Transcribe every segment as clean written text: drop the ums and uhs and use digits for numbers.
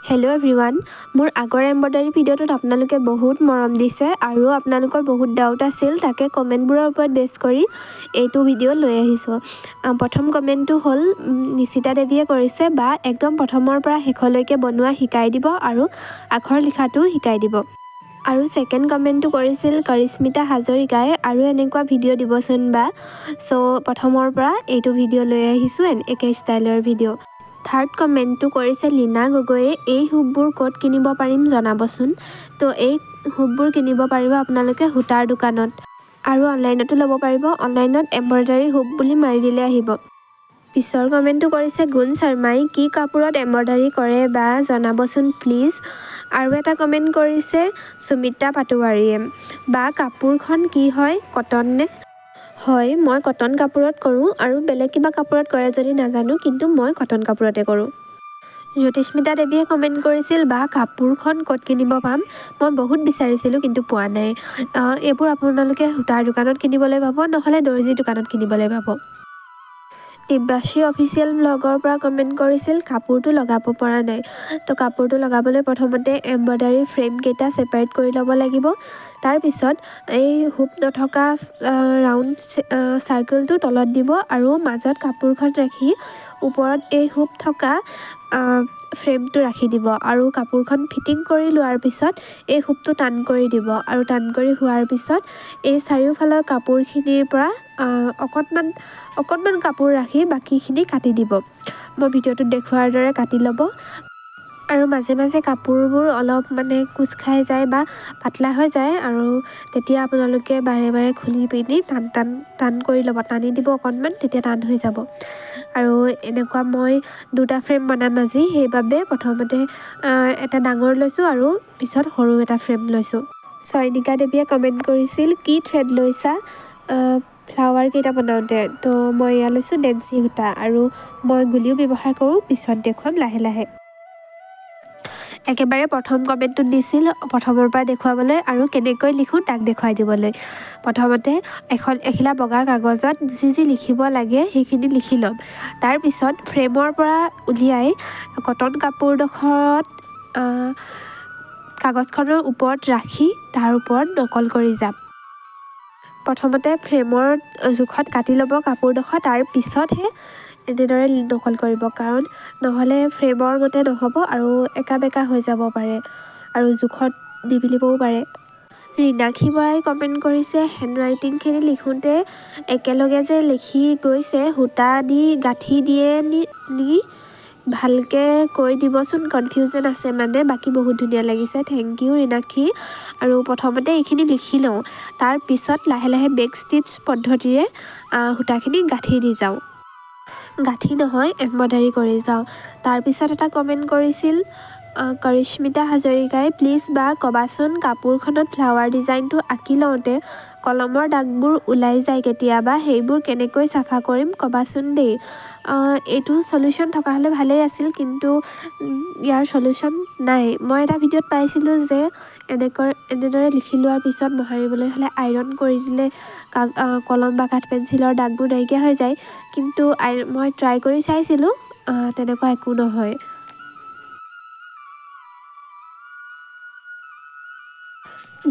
Hello' everyone, মোৰ আগৰ embroidery ভিডিঅ'টোত আপোনালোকে বহুত মৰম দিছে আৰু আপোনালোকৰ বহুত ডাউট আছিল, তাকে কমেণ্টবোৰৰ ওপৰত বেছ কৰি এইটো ভিডিঅ' লৈ আহিছোঁ। প্ৰথম কমেণ্টটো হ'ল নিচিতা দেৱীয়ে কৰিছে, বা একদম প্ৰথমৰ পৰা শেষলৈকে বনোৱা শিকাই দিব আৰু আখৰ লিখাটোও শিকাই দিব। আৰু ছেকেণ্ড কমেণ্টটো কৰিছিল কৰিশ্মিতা হাজৰিকাই, আৰু এনেকুৱা ভিডিঅ' দিবচোন বা। প্ৰথমৰ পৰা এইটো ভিডিঅ' লৈ আহিছোঁ, একে ষ্টাইলৰ ভিডিঅ'। থাৰ্ড কমেণ্টটো কৰিছে লীনা গগৈয়ে, এই হুকবোৰ ক'ত কিনিব পাৰিম জনাবচোন। এই হুকবোৰ কিনিব পাৰিব আপোনালোকে সূতাৰ দোকানত, আৰু অনলাইনতো ল'ব পাৰিব। অনলাইনত এম্ব্ৰইডাৰী হুক বুলি মাৰি দিলে আহিব। পিছৰ কমেণ্টটো কৰিছে গুণ শৰ্মাই, কি কাপোৰত এম্ব্ৰইডাৰী কৰে বা জনাবচোন প্লিজ। আৰু এটা কমেণ্ট কৰিছে সুমিত্ৰা পাটোৱাৰীয়ে, বা কাপোৰখন কি হয়, কটন নে? হয়, মই কটন কাপোৰত কৰোঁ, আৰু বেলেগ কিবা কাপোৰত কৰে যদি নাজানো, কিন্তু মই কটন কাপোৰতে কৰোঁ। জ্যোতিস্মিতা দেৱীয়ে কমেণ্ট কৰিছিল, বা কাপোৰখন ক'ত কিনিব পাম? মই বহুত বিচাৰিছিলোঁ কিন্তু পোৱা নাই। এইবোৰ আপোনালোকে সূতাৰ দোকানত কিনিবলৈ পাব, নহ'লে দৰ্জীৰ দোকানত কিনিবলৈ পাব। দিব্যাশ্ৰী অফিচিয়েল ব্লগৰ পৰা কমেণ্ট কৰিছিল, কাপোৰটো লগাব পৰা নাই। কাপোৰটো লগাবলৈ প্ৰথমতে এম্ব্ৰইডাৰী ফ্ৰেমকেইটা ছেপাৰেট কৰি ল'ব লাগিব। তাৰপিছত এই হুক নথকা ৰাউণ্ড চাৰ্কেলটো তলত দিব, আৰু মাজত কাপোৰখন ৰাখি ওপৰত এই হুক থকা ফ্ৰেমটো ৰাখি দিব, আৰু কাপোৰখন ফিটিং কৰি লোৱাৰ পিছত এই হুকটো টান কৰি দিব, আৰু টান কৰি হোৱাৰ পিছত এই চাৰিওফালৰ কাপোৰখিনিৰ পৰা অকণমান কাপোৰ ৰাখি বাকীখিনি কাটি দিব। মই ভিডিঅ'টোত দেখুৱাৰ দৰে কাটি ল'ব, আৰু মাজে মাজে কাপোৰবোৰ অলপ কোচ খাই যায় বা পাতলা হৈ যায়, আৰু তেতিয়া আপোনালোকে বাৰে বাৰে খুলি পিনি টান কৰি ল'ব, টানি দিব অকণমান, তেতিয়া টান হৈ যাব। আৰু এনেকুৱা মই দুটা ফ্ৰেম বনাম আজি, সেইবাবে প্ৰথমতে এটা ডাঙৰ লৈছোঁ আৰু পিছত সৰু এটা ফ্ৰেম লৈছোঁ। চয়নিকা দেৱীয়ে কমেণ্ট কৰিছিল, কি থ্ৰেড লৈছা ফ্লাৱাৰ কেইটা বনাওঁতে? মই এয়া লৈছোঁ ডেন্সি সূতা, আৰু মই গুলিও ব্যৱহাৰ কৰোঁ, পিছত দেখুৱাম লাহে লাহে। একেবাৰে প্ৰথম কমেণ্টটোত দিছিল প্ৰথমৰ পৰা দেখুৱাবলৈ, আৰু কেনেকৈ লিখোঁ তাক দেখুৱাই দিবলৈ। প্ৰথমতে এখিলা বগা কাগজত যি লিখিব লাগে সেইখিনি লিখি ল'ম। তাৰপিছত ফ্ৰেমৰ পৰা উলিয়াই কটন কাপোৰডোখৰত কাগজখনৰ ওপৰত ৰাখি তাৰ ওপৰত নকল কৰি যাম। প্ৰথমতে ফ্ৰেমৰ জোখত কাটি ল'ব কাপোৰডোখৰ, তাৰ পিছতহে এনেদৰে নকল কৰিব, কাৰণ নহ'লে ফ্ৰেমৰ মতে নহ'ব আৰু একা বেকা হৈ যাব পাৰে, আৰু জোখত নিমিলিবও পাৰে। ৰীনাক্ষী বৰাই কমেণ্ট কৰিছে, হেণ্ডৰাইটিংখিনি লিখোঁতে একেলগে যে লিখি গৈছে, সূতা দি গাঁঠি দিয়ে নি? ভালকৈ কৈ দিবচোন, কনফিউজন আছে বাকী বহুত ধুনীয়া লাগিছে। Thank you Rinakshi. আৰু প্ৰথমতে এইখিনি লিখি লওঁ, তাৰ পিছত লাহে লাহে বেক ষ্টিচ পদ্ধতিৰে সূতাখিনি গাঁঠি দি যাওঁ, গাঁঠি নহয় এম্ব্ৰইডাৰী কৰি যাওঁ। তাৰপিছত এটা কমেণ্ট কৰিছিল কৰিশ্মিতা হাজৰিকাই, প্লিজ বা ক'বাচোন, কাপোৰখনত ফ্লাৱাৰ ডিজাইনটো আঁকি লওঁতে কলমৰ দাগবোৰ ওলাই যায় কেতিয়াবা, সেইবোৰ কেনেকৈ চাফা কৰিম ক'বাচোন দেই। এইটো চলিউশ্যন থকা হ'লে ভালেই আছিল, কিন্তু ইয়াৰ চলিউশ্যন নাই। মই এটা ভিডিঅ'ত পাইছিলোঁ যে এনেদৰে লিখি লোৱাৰ পিছত মোহাৰিবলৈ হ'লে আইৰণ কৰি দিলে কলম বা কাঠ পেঞ্চিলৰ দাগবোৰ নাইকিয়া হৈ যায়, কিন্তু মই ট্ৰাই কৰি চাইছিলোঁ, তেনেকুৱা একো নহয়।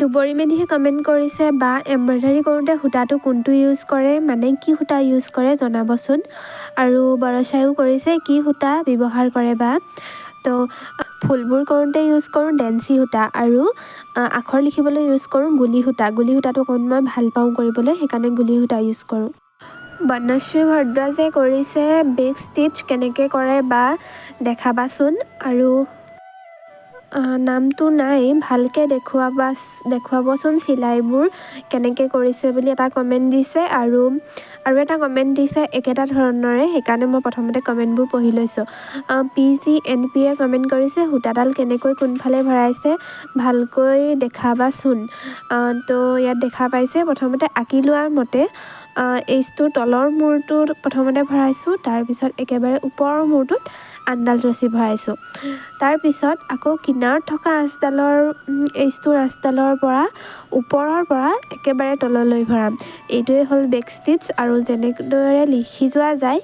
দুবৰি মেধিয়ে কমেণ্ট কৰিছে, বা এম্ব্ৰইডাৰী কৰোঁতে সূতাটো কোনটো ইউজ কৰে, কি সূতা ইউজ কৰে জনাবচোন। আৰু বৰচাইও কৰিছে, কি সূতা ব্যৱহাৰ কৰে বা। ফুলবোৰ কৰোঁতে ইউজ কৰোঁ ডেন্সি সূতা, আৰু আখৰ লিখিবলৈ ইউজ কৰোঁ গুলি সূতা। গুলি সূতাটো অকণ মই ভাল পাওঁ কৰিবলৈ, সেইকাৰণে গুলি সূতা ইউজ কৰোঁ। বনশ্ৰী ভৰদ্বাজে কৰিছে, বেক ষ্টিচ কেনেকৈ কৰে বা দেখাবাচোন, আৰু নামটো নাই, ভালকৈ দেখুৱাবচোন চিলাইবোৰ কেনেকৈ কৰিছে বুলি এটা কমেণ্ট দিছে, আৰু এটা কমেণ্ট দিছে একেটা ধৰণৰে, সেইকাৰণে মই প্ৰথমতে কমেণ্টবোৰ পঢ়ি লৈছোঁ। PGNPয়ে কমেণ্ট কৰিছে, সূতাডাল কেনেকৈ কোনফালে ভৰাইছে ভালকৈ দেখাবাচোন। ইয়াত দেখা পাইছে, প্ৰথমতে আঁকি লোৱাৰ মতে এইচটোৰ তলৰ মূৰটোত প্ৰথমতে ভৰাইছোঁ, তাৰপিছত একেবাৰে ওপৰৰ মূৰটোত আনডাল ৰছী ভৰাইছোঁ। তাৰপিছত আকৌ কিনাৰত থকা এইচটোৰ আঁচডালৰ পৰা ওপৰৰ পৰা একেবাৰে তললৈ ভৰাম। এইটোৱে হ'ল বেক ষ্টিচ, আৰু যেনেদৰে লিখি যোৱা যায়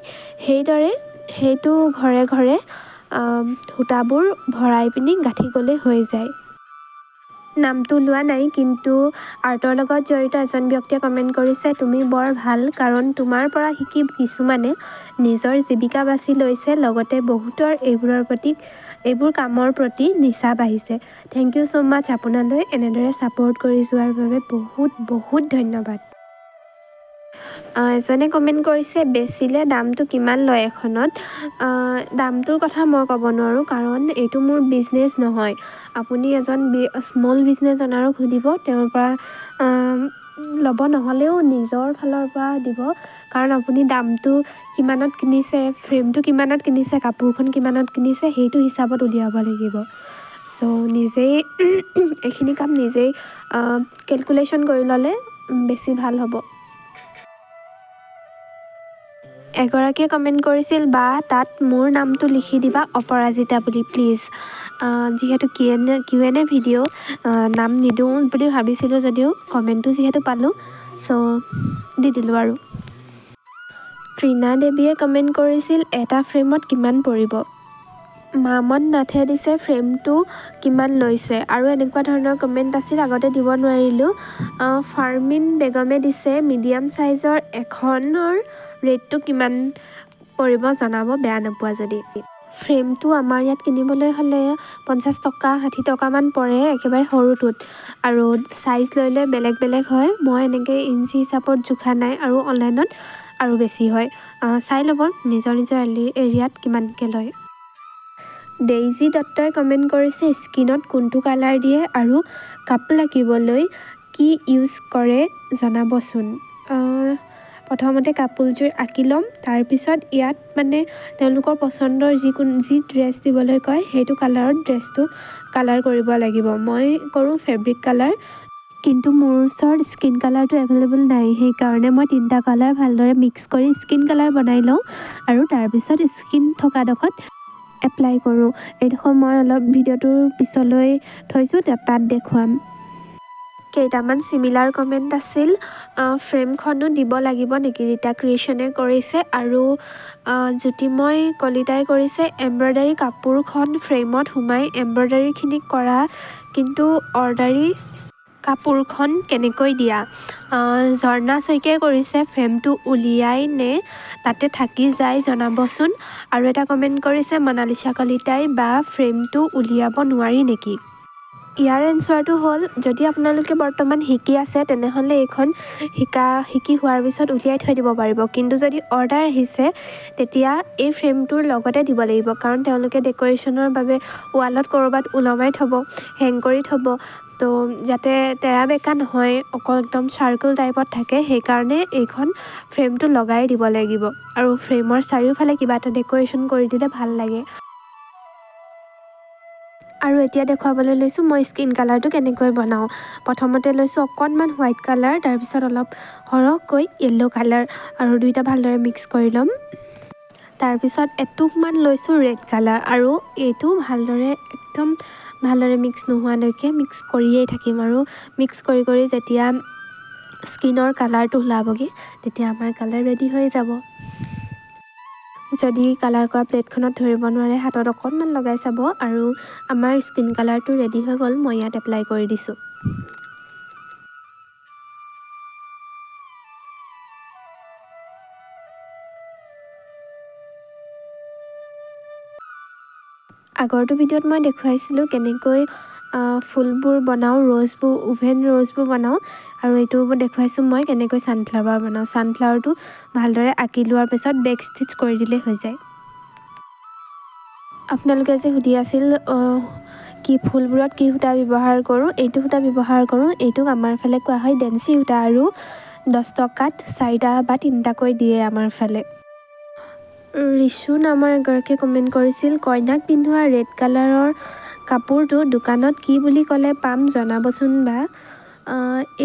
সেইটো ঘৰে ঘৰে সূতাবোৰ ভৰাই পিনি গাঁঠি গ'লে হৈ যায়। নামটো লোৱা নাই, কিন্তু আৰ্টৰ লগত জড়িত এজন ব্যক্তিয়ে কমেণ্ট কৰিছে, তুমি বৰ ভাল, কাৰণ তোমাৰ পৰা শিকি কিছুমানে নিজৰ জীৱিকা বাছি লৈছে, লগতে বহুতৰ এইবোৰ কামৰ প্ৰতি নিচা বাঢ়িছে। থেংক ইউ ছ' মাছ আপোনালৈ এনেদৰে ছাপোৰ্ট কৰি যোৱাৰ বাবে বহুত বহুত ধন্যবাদ। এজনে কমেণ্ট কৰিছে, বেচিলে দামটো কিমান লয় এখনত? দামটোৰ কথা মই ক'ব নোৱাৰোঁ, কাৰণ এইটো মোৰ বিজনেছ নহয়। আপুনি এজন স্মল বিজনেছ অ'নাৰক সুধিব, তেওঁৰ পৰা ল'ব, নহ'লেও নিজৰ ফালৰ পৰা দিব, কাৰণ আপুনি দামটো কিমানত কিনিছে, ফ্ৰেমটো কিমানত কিনিছে, কাপোৰখন কিমানত কিনিছে, সেইটো হিচাপত উলিয়াব লাগিব। ছ' নিজেই এইখিনি কাম নিজেই কেলকুলেশ্যন কৰি ল'লে বেছি ভাল হ'ব। এগৰাকীয়ে কমেণ্ট কৰিছিল, বা তাত মোৰ নামটো লিখি দিবা অপৰাজিতা বুলি প্লিজ। যিহেতু কিউ এন এ ভিডিঅ' নাম নিদিওঁ বুলি ভাবিছিলোঁ যদিও কমেণ্টটো যিহেতু পালোঁ, ছ' দি দিলোঁ আৰু। তৃণা দেৱীয়ে কমেণ্ট কৰিছিল, এটা ফ্ৰেমত কিমান পৰিব? মামন নাথে দিছে, ফ্ৰেমটো কিমান লৈছে? আৰু এনেকুৱা ধৰণৰ কমেণ্ট আছিল, আগতে দিব নোৱাৰিলোঁ। ফাৰ্মিন বেগমে দিছে, মিডিয়াম চাইজৰ এখনৰ ৰেটটো কিমান পৰিব জনাব, বেয়া নোপোৱা যদি। ফ্ৰেমটো আমাৰ ইয়াত কিনিবলৈ হ'লে 50 টকা 60 টকামান পৰে একেবাৰে সৰুটোত, আৰু চাইজ লৈ লৈ বেলেগ বেলেগ হয়। মই এনেকৈ ইঞ্চি হিচাপত জোখা নাই, আৰু অনলাইনত আৰু বেছি হয়। চাই ল'ব নিজৰ এৰিয়াত কিমানকৈ লয়। ডেইজি দত্তই কমেণ্ট কৰিছে, স্কিনত কোনটো কালাৰ দিয়ে আৰু কাপোৰ আঁকিবলৈ কি ইউজ কৰে জনাবচোন। প্ৰথমতে কাপোৰযোৰ আঁকি ল'ম, তাৰপিছত ইয়াত মানে তেওঁলোকৰ পচন্দৰ যি ড্ৰেছ দিবলৈ কয় সেইটো কালাৰত ড্ৰেছটো কালাৰ কৰিব লাগিব। মই কৰোঁ ফেব্ৰিক কালাৰ, কিন্তু মোৰ ওচৰত স্কিন কালাৰটো এভেইলেবল নাই, সেইকাৰণে মই 3টা কালাৰ ভালদৰে মিক্স কৰি স্কিন কালাৰ বনাই লওঁ, আৰু তাৰপিছত স্কিন থকাডোখৰত এপ্লাই কৰোঁ। এইডোখৰ মই অলপ ভিডিঅ'টোৰ পিছলৈ থৈছোঁ, তাত দেখুৱাম। কেইটামান চিমিলাৰ কমেণ্ট আছিল, ফ্ৰেমখনো দিব লাগিব নেকি? ৰীতা ক্ৰিয়েশ্যনে কৰিছে, আৰু জ্যোতিময় কলিতাই কৰিছে, এম্ব্ৰইডাৰী কাপোৰখন ফ্ৰেমত সোমাই এম্ব্ৰইডাৰীখিনি কৰা, কিন্তু অৰ্ডাৰী কাপোৰখন কেনেকৈ দিয়া? ঝৰ্ণা শইকীয়াই কৰিছে, ফ্ৰেমটো উলিয়াই নে তাতে থাকি যায় জনাবচোন। আৰু এটা কমেণ্ট কৰিছে মনালিছা কলিতাই, বা ফ্ৰেমটো উলিয়াব নোৱাৰি নেকি? ইয়াৰ এনচাৰটো হ'ল, যদি আপোনালোকে বৰ্তমান শিকি আছে তেনেহ'লে এইখন শিকি হোৱাৰ পিছত উলিয়াই থৈ দিব পাৰিব, কিন্তু যদি অৰ্ডাৰ আহিছে তেতিয়া এই ফ্ৰেমটোৰ লগতে দিব লাগিব, কাৰণ তেওঁলোকে ডেক'ৰেশ্যনৰ বাবে ৱালত ক'ৰবাত ওলমাই থ'ব, হেং কৰি থ'ব, তো যাতে তেৰা বেকা নহয়, অকল একদম চাৰ্কল টাইপত থাকে, সেইকাৰণে এইখন ফ্ৰেমটো লগাই দিব লাগিব, আৰু ফ্ৰেমৰ চাৰিওফালে কিবা এটা ডেক'ৰেশ্যন কৰি দিলে ভাল লাগে। আৰু এতিয়া দেখুৱাবলৈ লৈছোঁ মই স্কিন কালাৰটো কেনেকৈ বনাওঁ। প্ৰথমতে লৈছোঁ অকণমান হোৱাইট কালাৰ, তাৰপিছত অলপ সৰহকৈ য়েল্ল' কালাৰ, আৰু দুইটা ভালদৰে মিক্স কৰি ল'ম। তাৰপিছত এটুপমান লৈছোঁ ৰেড কালাৰ, আৰু এইটো একদম ভালদৰে মিক্স নোহোৱালৈকে মিক্স কৰিয়েই থাকিম, আৰু মিক্স কৰি কৰি যেতিয়া স্কিনৰ কালাৰটো ওলাবগৈ তেতিয়া আমাৰ কালাৰ ৰেডি হৈ যাব। যদি কালাৰ কৰা প্লেটখনত ধৰিব নোৱাৰে, হাতত অকণমান লগাই চাব, আৰু আমাৰ স্কিন কালাৰটো ৰেডি হৈ গ'ল। মই ইয়াত এপ্লাই কৰি দিছোঁ। আগৰটো ভিডিঅ'ত মই দেখুৱাইছিলোঁ কেনেকৈ ফুলবোৰ বনাওঁ, ওভেন ৰ'জবোৰ বনাওঁ, আৰু এইটো দেখুৱাইছোঁ মই কেনেকৈ ছানফ্লাৱাৰ বনাওঁ। ছানফ্লাৱাৰটো ভালদৰে আঁকি লোৱাৰ পিছত বেক ষ্টিচ কৰি দিলেই হৈ যায়। আপোনালোকে যে সুধি আছিল কি ফুলবোৰত কি সূতা ব্যৱহাৰ কৰোঁ, এইটো সূতা ব্যৱহাৰ কৰোঁ। এইটোক আমাৰ ফালে কোৱা হয় ডেন্সি সূতা, আৰু 10 টকাত 4টা বা 3টাকৈ দিয়ে আমাৰ ফালে। ৰিচু নামৰ এগৰাকীয়ে কমেণ্ট কৰিছিল, কইনাক পিন্ধোৱা ৰেড কালাৰৰ কাপোৰটো দোকানত কি বুলি ক'লে পাম জনাবচোন বা।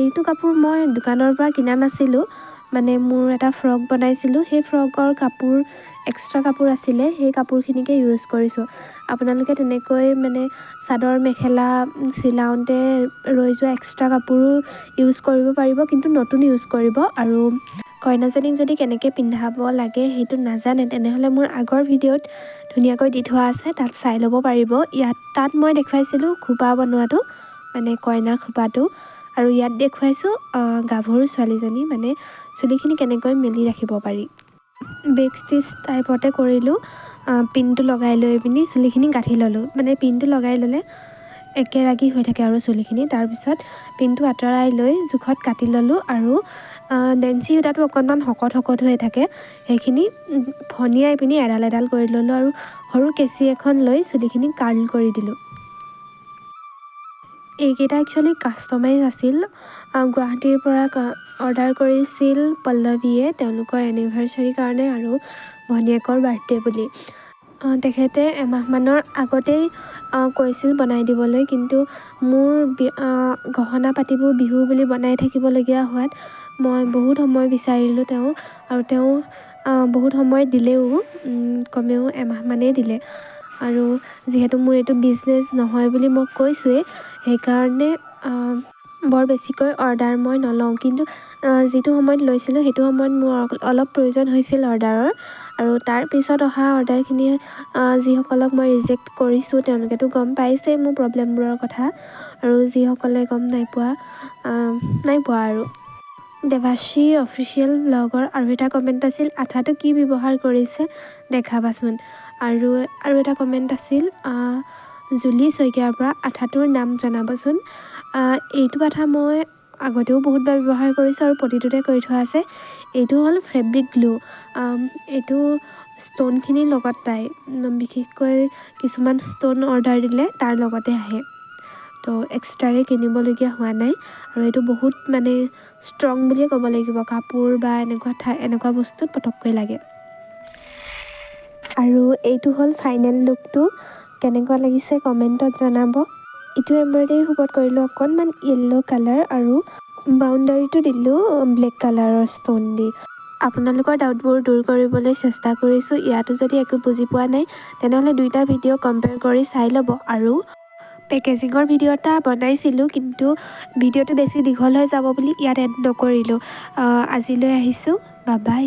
এইটো কাপোৰ মই দোকানৰ পৰা কিনা নাছিলোঁ, মানে মোৰ এটা ফ্ৰক বনাইছিলোঁ, সেই ফ্ৰকৰ কাপোৰ এক্সট্ৰা কাপোৰ আছিলে, সেই কাপোৰখিনিকে ইউজ কৰিছোঁ। আপোনালোকে তেনেকৈ মানে চাদৰ মেখেলা চিলাওঁতে ৰৈ যোৱা এক্সট্ৰা কাপোৰো ইউজ কৰিব পাৰিব, কিন্তু নতুন ইউজ কৰিব, আৰু কইনাজনীক যদি কেনেকৈ পিন্ধাব লাগে সেইটো নাজানে তেনেহ'লে মোৰ আগৰ ভিডিঅ'ত ধুনীয়াকৈ দি থোৱা আছে, তাত চাই ল'ব পাৰিব। তাত মই দেখুৱাইছিলোঁ খোপা বনোৱাটো, মানে কইনাৰ খোপাটো, আৰু ইয়াত দেখুৱাইছোঁ গাভৰু ছোৱালীজনী মানে চুলিখিনি কেনেকৈ মেলি ৰাখিব পাৰি। বেক ষ্টিচ টাইপতে কৰিলোঁ, পিনটো লগাই লৈ পিনি চুলিখিনি গাঁঠি ল'লোঁ। মানে পিনটো লগাই ল'লে একেৰাগী হৈ থাকে আৰু চুলিখিনি। তাৰপিছত পিনটো আঁতৰাই লৈ জোখত কাটি ল'লোঁ আৰু ডেঞ্চি সূতাটো অকণমান শকত হৈ থাকে, সেইখিনি ফনিয়াই পিনি এডাল এডাল কৰি ল'লোঁ আৰু সৰু কেঁচি এখন লৈ চুলিখিনি কাৰ্ল কৰি দিলোঁ। এইকেইটা একচুৱেলি কাষ্টমাইজ আছিল, গুৱাহাটীৰ পৰা অৰ্ডাৰ কৰিছিল পল্লৱীয়ে তেওঁলোকৰ এনিভাৰ্চাৰীৰ কাৰণে আৰু ভনীয়েকৰ বাৰ্থডে বুলি। তেখেতে এমাহমানৰ আগতেই কৈছিল বনাই দিবলৈ, কিন্তু মোৰ গহনা পাতিবোৰ বিহু বুলি বনাই থাকিবলগীয়া হোৱাত মই বহুত সময় বিচাৰিলোঁ তেওঁক, আৰু তেওঁ বহুত সময় দিলেও, কমেও এমাহমানেই দিলে। আৰু যিহেতু মোৰ এইটো বিজনেছ নহয় বুলি মই কৈছোঁৱেই, সেইকাৰণে বৰ বেছিকৈ অৰ্ডাৰ মই নলওঁ। কিন্তু যিটো সময়ত লৈছিলোঁ সেইটো সময়ত মোৰ অলপ প্ৰয়োজন হৈছিল অৰ্ডাৰৰ, আৰু তাৰ পিছত অহা অৰ্ডাৰখিনিয়ে যিসকলক মই ৰিজেক্ট কৰিছোঁ তেওঁলোকেতো গম পাইছেই মোৰ প্ৰব্লেমবোৰৰ কথা, আৰু যিসকলে গম নাই পোৱা আৰু। দেৱাশ্ৰী অফিচিয়েল ব্লগৰ আৰু এটা কমেণ্ট আছিল, আঠাটো কি ব্যৱহাৰ কৰিছে দেখাবাচোন। আৰু এটা কমেণ্ট আছিল জুলি শইকীয়াৰ পৰা, আঠাটোৰ নাম জনাবচোন। এইটো আঠা মই আগতেও বহুতবাৰ ব্যৱহাৰ কৰিছোঁ আৰু প্ৰতিটোতে কৰি থোৱা আছে। এইটো হ'ল ফেব্ৰিক গ্লু। এইটো ষ্ট'নখিনিৰ লগত পায়, বিশেষকৈ কিছুমান ষ্ট'ন অৰ্ডাৰ দিলে তাৰ লগতে আহে, তো এক্সট্ৰাকৈ কিনিবলগীয়া হোৱা নাই। আৰু এইটো বহুত মানে ষ্ট্ৰং বুলিয়ে ক'ব লাগিব, কাপোৰ বা এনেকুৱা বস্তুত পটককৈ লাগে। আৰু এইটো হ'ল ফাইনেল লুকটো, কেনেকুৱা লাগিছে কমেণ্টত জনাব। এইটো এম্ব্ৰইডাৰী ওপৰত কৰিলোঁ অকণমান য়েল্ল' কালাৰ, আৰু বাউণ্ডাৰীটো দিলোঁ ব্লেক কালাৰৰ ষ্ট'ন দি। আপোনালোকৰ ডাউটবোৰ দূৰ কৰিবলৈ চেষ্টা কৰিছোঁ। ইয়াতো যদি একো বুজি পোৱা নাই তেনেহ'লে দুইটা ভিডিঅ' কম্পেয়াৰ কৰি চাই ল'ব। আৰু পেকেজিঙৰ ভিডিঅ' এটা বনাইছিলোঁ, কিন্তু ভিডিঅ'টো বেছি দীঘল হৈ যাব বুলি ইয়াত এড নকৰিলোঁ। আজিলৈ আহিছোঁ, বাই বাই।